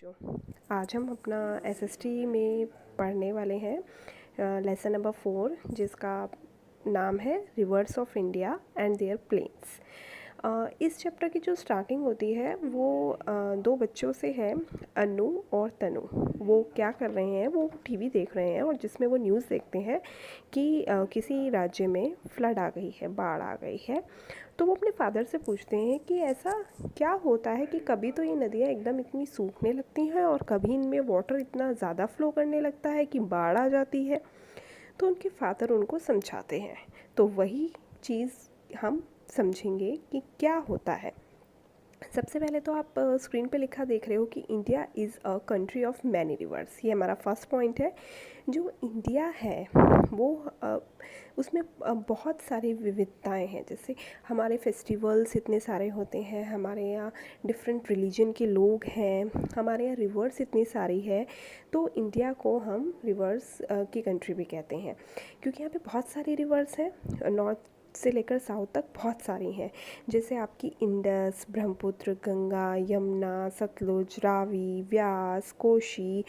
जो आज हम अपना एसएसटी में पढ़ने वाले हैं लेसन नंबर 4, जिसका नाम है rivers of India and their plains. इस चैप्टर की जो स्टार्टिंग होती है वो दो बच्चों से है, अनु और तनु। वो क्या कर रहे हैं, वो टीवी देख रहे हैं और जिसमें वो न्यूज़ देखते हैं कि किसी राज्य में फ्लड आ गई है, बाढ़ आ गई है। तो वो अपने फादर से पूछते हैं कि ऐसा क्या होता है कि कभी तो ये नदियाँ एकदम इतनी सूखने लगती हैं और कभी इनमें वाटर इतना ज़्यादा फ्लो करने लगता है कि बाढ़ आ जाती है। तो उनके फादर उनको समझाते हैं। तो वही चीज़ हम समझेंगे कि क्या होता है। सबसे पहले तो आप स्क्रीन पे लिखा देख रहे हो कि India is a country of many reverse. ये हमारा फर्स्ट पॉइंट है। जो इंडिया है वो उसमें बहुत सारी विविधताएं हैं। जैसे हमारे फेस्टिवल्स इतने सारे होते हैं, हमारे यहाँ डिफरेंट रिलीजन के लोग हैं, हमारे यहाँ रिवर्स इतनी सारी है। तो इंडिया को हम रिवर्स की कंट्री भी कहते हैं क्योंकि यहाँ पे बहुत सारी रिवर्स हैं। नॉर्थ से लेकर साउथ तक बहुत सारी हैं। जैसे आपकी इंडस, ब्रह्मपुत्र, गंगा, यमुना, सतलुज, रावी, व्यास, कोशी,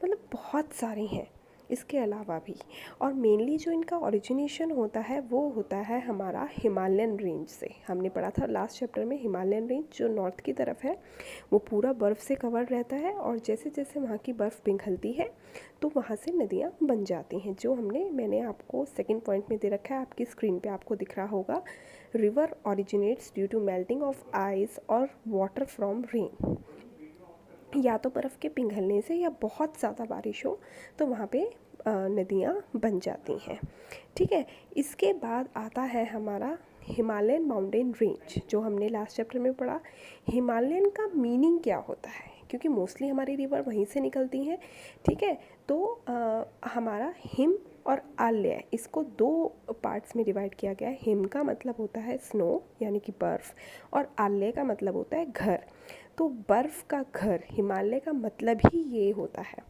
मतलब बहुत सारी हैं इसके अलावा भी। और मेनली जो इनका ओरिजिनेशन होता है वो होता है हमारा हिमालयन रेंज से। हमने पढ़ा था लास्ट चैप्टर में, हिमालयन रेंज जो नॉर्थ की तरफ है वो पूरा बर्फ़ से कवर रहता है और जैसे जैसे वहाँ की बर्फ़ पिघलती है तो वहाँ से नदियाँ बन जाती हैं। जो मैंने आपको सेकंड पॉइंट में दे रखा है, आपकी स्क्रीन पे आपको दिख रहा होगा। River originates due to melting of ice और वाटर फ्रॉम रेन। या तो बर्फ़ के पिघलने से या बहुत ज़्यादा बारिश हो तो वहाँ पे नदियाँ बन जाती हैं। ठीक है, इसके बाद आता है हमारा हिमालयन माउंटेन रेंज, जो हमने लास्ट चैप्टर में पढ़ा। हिमालयन का मीनिंग क्या होता है, क्योंकि मोस्टली हमारी रिवर वहीं से निकलती हैं। ठीक है, तो हमारा हिम और आल्य, इसको दो पार्ट्स में डिवाइड किया गया है। हिम का मतलब होता है स्नो यानी कि बर्फ़, और आल्य का मतलब होता है घर। तो बर्फ़ का घर, हिमालय का मतलब ही ये होता है।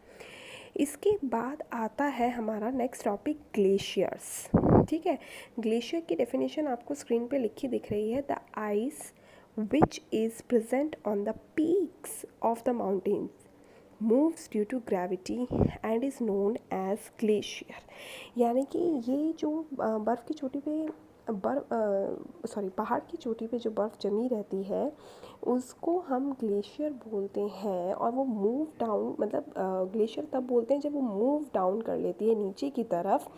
इसके बाद आता है हमारा नेक्स्ट टॉपिक, ग्लेशियर्स। ठीक है, ग्लेशियर की डेफिनेशन आपको स्क्रीन पे लिखी दिख रही है। The ice which is present on the peaks of the mountains moves due to gravity and is known as glacier. यानी कि ये जो बर्फ़ की चोटी पे पहाड़ की चोटी पे जो बर्फ़ जमी रहती है उसको हम ग्लेशियर बोलते हैं। और वो मूव डाउन, मतलब ग्लेशियर तब बोलते हैं जब वो मूव डाउन कर लेती है नीचे की तरफ।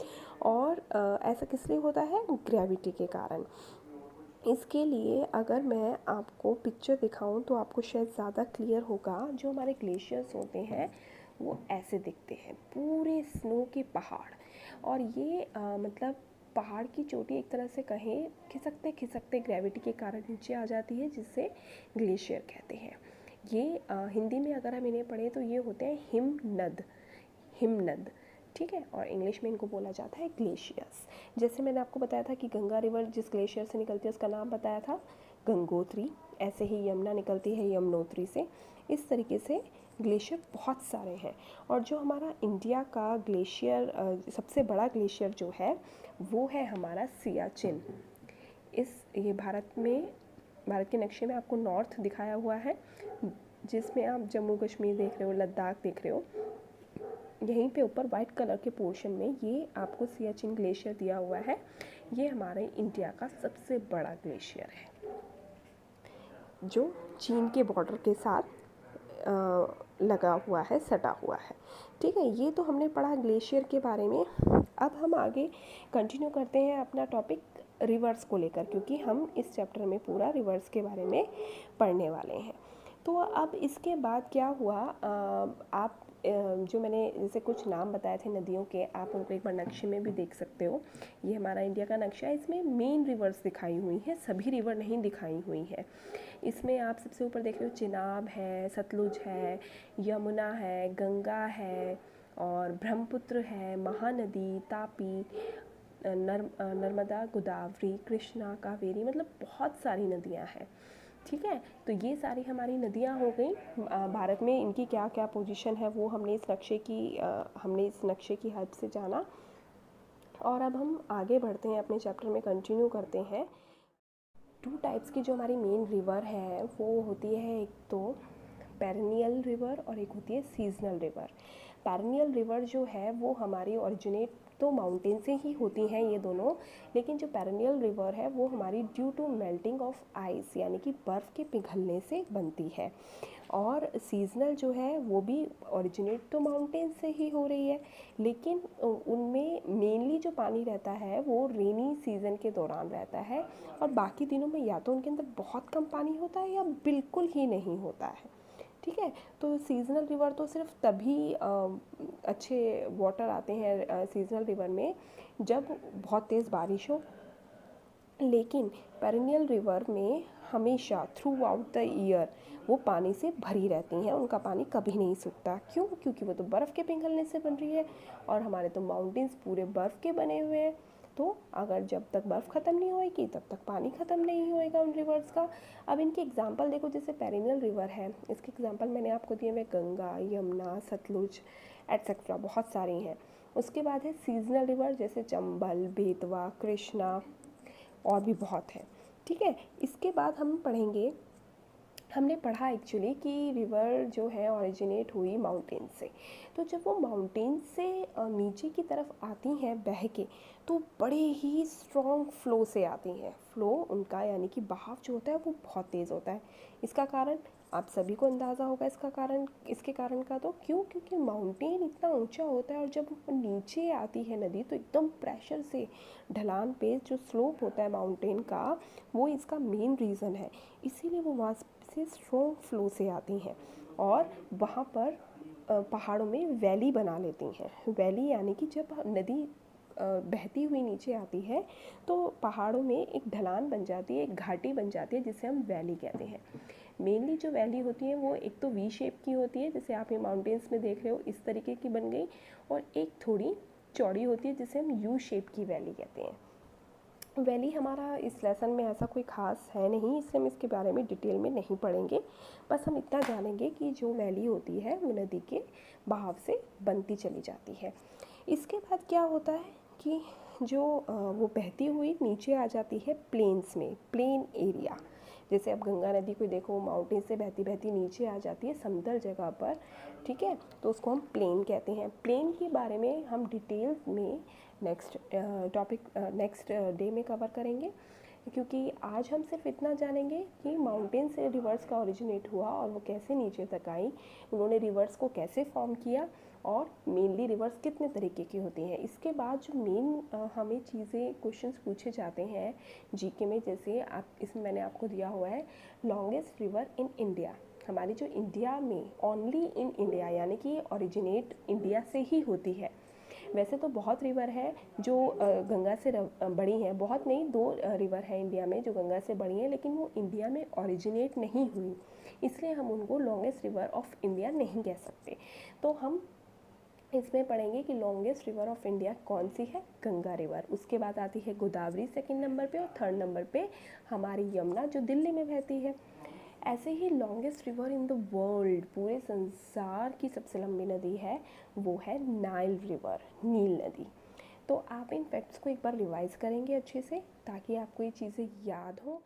और ऐसा किस लिए होता है, ग्रेविटी के कारण। इसके लिए अगर मैं आपको पिक्चर दिखाऊं तो आपको शायद ज़्यादा क्लियर होगा। जो हमारे ग्लेशियर्स होते हैं वो ऐसे दिखते हैं, पूरे स्नो के पहाड़। और ये मतलब पहाड़ की चोटी एक तरह से कहें, खिसकते खिसकते ग्रेविटी के कारण नीचे आ जाती है, जिससे ग्लेशियर कहते हैं। ये हिंदी में अगर हम इन्हें पढ़ें तो ये होते हैं हिमनद, हिमनद। ठीक है, और इंग्लिश में इनको बोला जाता है ग्लेशियर्स। जैसे मैंने आपको बताया था कि गंगा रिवर जिस ग्लेशियर से निकलती है उसका नाम बताया था गंगोत्री। ऐसे ही यमुना निकलती है यमुनोत्री से। इस तरीके से ग्लेशियर बहुत सारे हैं। और जो हमारा इंडिया का ग्लेशियर, सबसे बड़ा ग्लेशियर जो है वो है हमारा सियाचिन। ये भारत के नक्शे में आपको नॉर्थ दिखाया हुआ है, जिसमें आप जम्मू कश्मीर देख रहे हो, लद्दाख देख रहे हो। यहीं पे ऊपर वाइट कलर के पोर्शन में ये आपको सियाचिन ग्लेशियर दिया हुआ है। ये हमारे इंडिया का सबसे बड़ा ग्लेशियर है जो चीन के बॉर्डर के साथ लगा हुआ है, सटा हुआ है। ठीक है, ये तो हमने पढ़ा ग्लेशियर के बारे में। अब हम आगे कंटिन्यू करते हैं अपना टॉपिक रिवर्स को लेकर, क्योंकि हम इस चैप्टर में पूरा रिवर्स के बारे में पढ़ने वाले हैं। तो अब इसके बाद क्या हुआ, आप जो मैंने जैसे कुछ नाम बताए थे नदियों के, आप उनको एक बार नक्शे में भी देख सकते हो। ये हमारा इंडिया का नक्शा है, इसमें मेन रिवर्स दिखाई हुई हैं, सभी रिवर नहीं दिखाई हुई हैं। इसमें आप सबसे ऊपर देख रहे हो चिनाब है, सतलुज है, यमुना है, गंगा है, और ब्रह्मपुत्र है, महानदी, तापी, नर्मदा, गोदावरी, कृष्णा, कावेरी, मतलब बहुत सारी नदियाँ हैं। ठीक है, तो ये सारी हमारी नदियाँ हो गई। भारत में इनकी क्या क्या पोजीशन है वो हमने इस नक्शे की हेल्प से जाना। और अब हम आगे बढ़ते हैं, अपने चैप्टर में कंटिन्यू करते हैं। 2 टाइप्स की जो हमारी मेन रिवर है वो होती है, एक तो पेरेनियल रिवर और एक होती है सीजनल रिवर। पेरेनियल रिवर जो है वो हमारी ओरिजिनेट तो माउंटेन से ही होती हैं ये दोनों, लेकिन जो पेरेनियल रिवर है वो हमारी due to melting of ice यानी कि बर्फ़ के पिघलने से बनती है। और सीजनल जो है वो भी ओरिजिनेट तो माउंटेन से ही हो रही है, लेकिन उनमें मेनली जो पानी रहता है वो रेनी सीज़न के दौरान रहता है, और बाकी दिनों में या तो उनके अंदर बहुत कम पानी होता है या बिल्कुल ही नहीं होता है। ठीक है, तो सीजनल रिवर तो सिर्फ तभी अच्छे वाटर आते हैं सीजनल रिवर में जब बहुत तेज़ बारिश हो, लेकिन पेरेनियल रिवर में हमेशा थ्रू आउट द ईयर वो पानी से भरी रहती हैं, उनका पानी कभी नहीं सूखता। क्यों? क्योंकि वो तो बर्फ़ के पिघलने से बन रही है, और हमारे तो माउंटेन्स पूरे बर्फ़ के बने हुए हैं। तो अगर जब तक बर्फ़ ख़त्म नहीं होएगी तब तक पानी ख़त्म नहीं होएगा उन रिवर्स का। अब इनके एग्जांपल देखो, जैसे पेरेनियल रिवर है, इसके एग्जांपल मैंने आपको दिए हुए गंगा, यमुना, सतलुज एट्सेट्रा, बहुत सारी हैं। उसके बाद है सीजनल रिवर, जैसे चंबल, बेतवा, कृष्णा और भी बहुत है। ठीक है, इसके बाद हम पढ़ेंगे, हमने पढ़ा एक्चुअली कि रिवर जो है ओरिजिनेट हुई माउंटेन से। तो जब वो माउंटेन से नीचे की तरफ आती हैं बह के, तो बड़े ही स्ट्रॉन्ग फ्लो से आती हैं। फ्लो उनका यानी कि बहाव जो होता है वो बहुत तेज़ होता है। इसका कारण आप सभी को अंदाज़ा होगा, इसके कारण का तो क्यों, क्योंकि माउंटेन इतना ऊंचा होता है और जब नीचे आती है नदी तो एकदम प्रेशर से ढलान पे जो स्लोप होता है माउंटेन का, वो इसका मेन रीज़न है। इसीलिए वो वहाँ से स्ट्रॉन्ग फ्लो से आती हैं और वहाँ पर पहाड़ों में वैली बना लेती हैं। वैली यानी कि जब नदी बहती हुई नीचे आती है तो पहाड़ों में एक ढलान बन जाती है, एक घाटी बन जाती है, जिसे हम वैली कहते हैं। मेनली जो वैली होती है वो एक तो वी शेप की होती है, जैसे आप ये माउंटेन्स में देख रहे हो इस तरीके की बन गई, और एक थोड़ी चौड़ी होती है जिसे हम यू शेप की वैली कहते हैं। वैली हमारा इस लेसन में ऐसा कोई ख़ास है नहीं, इसलिए हम इसके बारे में डिटेल में नहीं पढ़ेंगे। बस हम इतना जानेंगे कि जो वैली होती है वो नदी के बहाव से बनती चली जाती है। इसके बाद क्या होता है कि जो वो बहती हुई नीचे आ जाती है प्लेन्स में, प्लेन एरिया। जैसे अब गंगा नदी को देखो, माउंटेन से बहती बहती नीचे आ जाती है समतल जगह पर। ठीक है, तो उसको हम प्लेन कहते हैं। प्लेन के बारे में हम डिटेल में नेक्स्ट डे में कवर करेंगे, क्योंकि आज हम सिर्फ इतना जानेंगे कि माउंटेन से रिवर्स का ओरिजिनेट हुआ और वो कैसे नीचे तक आई, उन्होंने रिवर्स को कैसे फॉर्म किया, और मेनली रिवर्स कितने तरीके की होती हैं। इसके बाद जो मेन हमें चीज़ें क्वेश्चंस पूछे जाते हैं जीके में, जैसे आप इसमें मैंने आपको दिया हुआ है लॉन्गेस्ट रिवर इन इंडिया। हमारी जो इंडिया में ओनली इन इंडिया यानी कि ओरिजिनेट इंडिया से ही होती है। वैसे तो बहुत रिवर है जो गंगा से बड़ी हैं, बहुत नहीं, 2 रिवर है इंडिया में जो गंगा से बड़ी हैं, लेकिन वो इंडिया में ओरिजिनेट नहीं हुई, इसलिए हम उनको लॉन्गेस्ट रिवर ऑफ इंडिया नहीं कह सकते। तो हम इसमें पढ़ेंगे कि लॉन्गेस्ट रिवर ऑफ इंडिया कौन सी है, गंगा रिवर। उसके बाद आती है गोदावरी सेकंड नंबर पे, और थर्ड नंबर पे हमारी यमुना जो दिल्ली में बहती है। ऐसे ही longest river in the world, पूरे संसार की सबसे लंबी नदी है, वो है नाइल रिवर, नील नदी। तो आप इन फैक्ट्स को एक बार रिवाइज़ करेंगे अच्छे से, ताकि आपको ये चीज़ें याद हो।